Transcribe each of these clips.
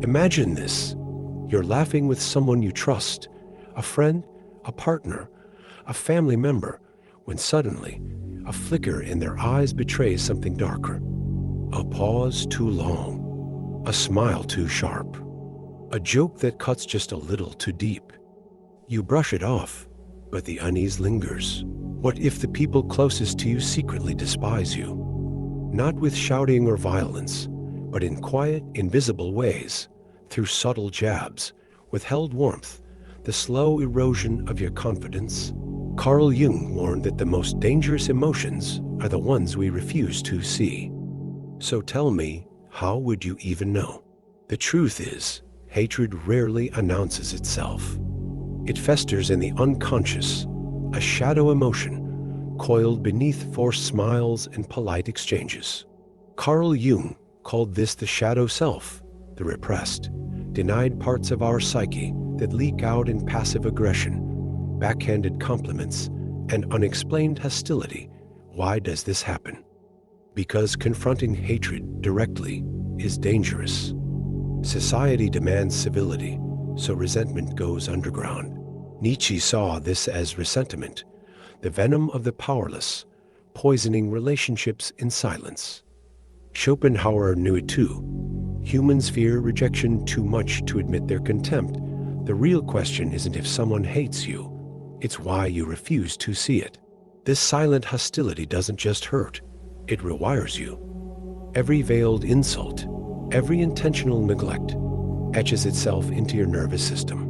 Imagine this. You're laughing with someone you trust, a friend, a partner, a family member, when suddenly a flicker in their eyes betrays something darker. A pause too long, a smile too sharp, a joke that cuts just a little too deep. You brush it off, but the unease lingers. What if the people closest to you secretly despise you? Not with shouting or violence, but in quiet, invisible ways, through subtle jabs, withheld warmth, the slow erosion of your confidence. Carl Jung warned that the most dangerous emotions are the ones we refuse to see. So tell me, how would you even know? The truth is, hatred rarely announces itself. It festers in the unconscious, a shadow emotion, coiled beneath forced smiles and polite exchanges. Carl Jung called this the shadow self, the repressed, denied parts of our psyche that leak out in passive aggression, backhanded compliments, and unexplained hostility. Why does this happen? Because confronting hatred directly is dangerous. Society demands civility, so resentment goes underground. Nietzsche saw this as resentment, the venom of the powerless, poisoning relationships in silence. Schopenhauer knew it too. Humans fear rejection too much to admit their contempt. The real question isn't if someone hates you, it's why you refuse to see it. This silent hostility doesn't just hurt, it rewires you. Every veiled insult, every intentional neglect, etches itself into your nervous system.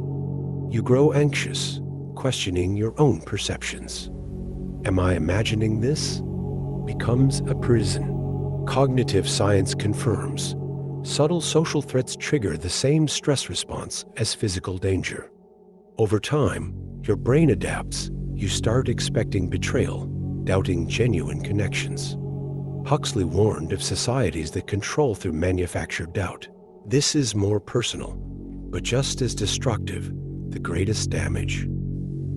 You grow anxious, questioning your own perceptions. Am I imagining this? Becomes a prison. Cognitive science confirms subtle social threats trigger the same stress response as physical danger. Over time, your brain adapts. You start expecting betrayal, doubting genuine connections. Huxley warned of societies that control through manufactured doubt. This is more personal, but just as destructive, the greatest damage.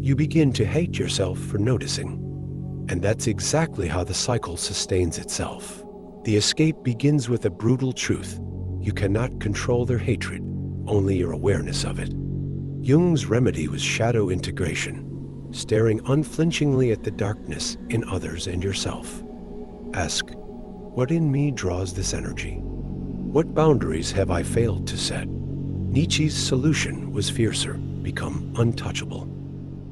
You begin to hate yourself for noticing. And that's exactly how the cycle sustains itself. The escape begins with a brutal truth. You cannot control their hatred, only your awareness of it. Jung's remedy was shadow integration, staring unflinchingly at the darkness in others and yourself. Ask, what in me draws this energy? What boundaries have I failed to set? Nietzsche's solution was fiercer, become untouchable.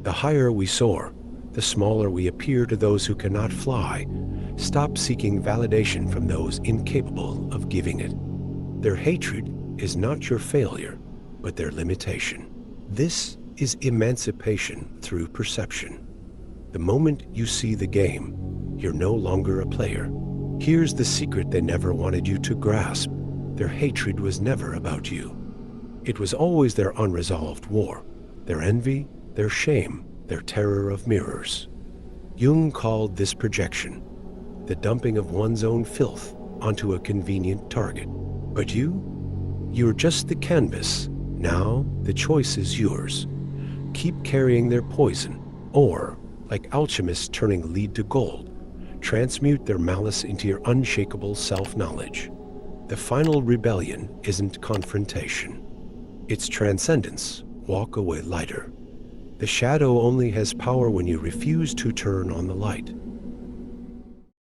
The higher we soar, the smaller we appear to those who cannot fly. Stop seeking validation from those incapable of giving it. Their hatred is not your failure, but their limitation. This is emancipation through perception. The moment you see the game, you're no longer a player. Here's the secret they never wanted you to grasp. Their hatred was never about you. It was always their unresolved war, their envy, their shame, their terror of mirrors. Jung called this projection, the dumping of one's own filth onto a convenient target. But you're just the canvas. Now the choice is yours. Keep carrying their poison, or, like alchemists turning lead to gold, transmute their malice into your unshakable self-knowledge. The final rebellion isn't confrontation. It's transcendence. Walk away lighter. The shadow only has power when you refuse to turn on the light.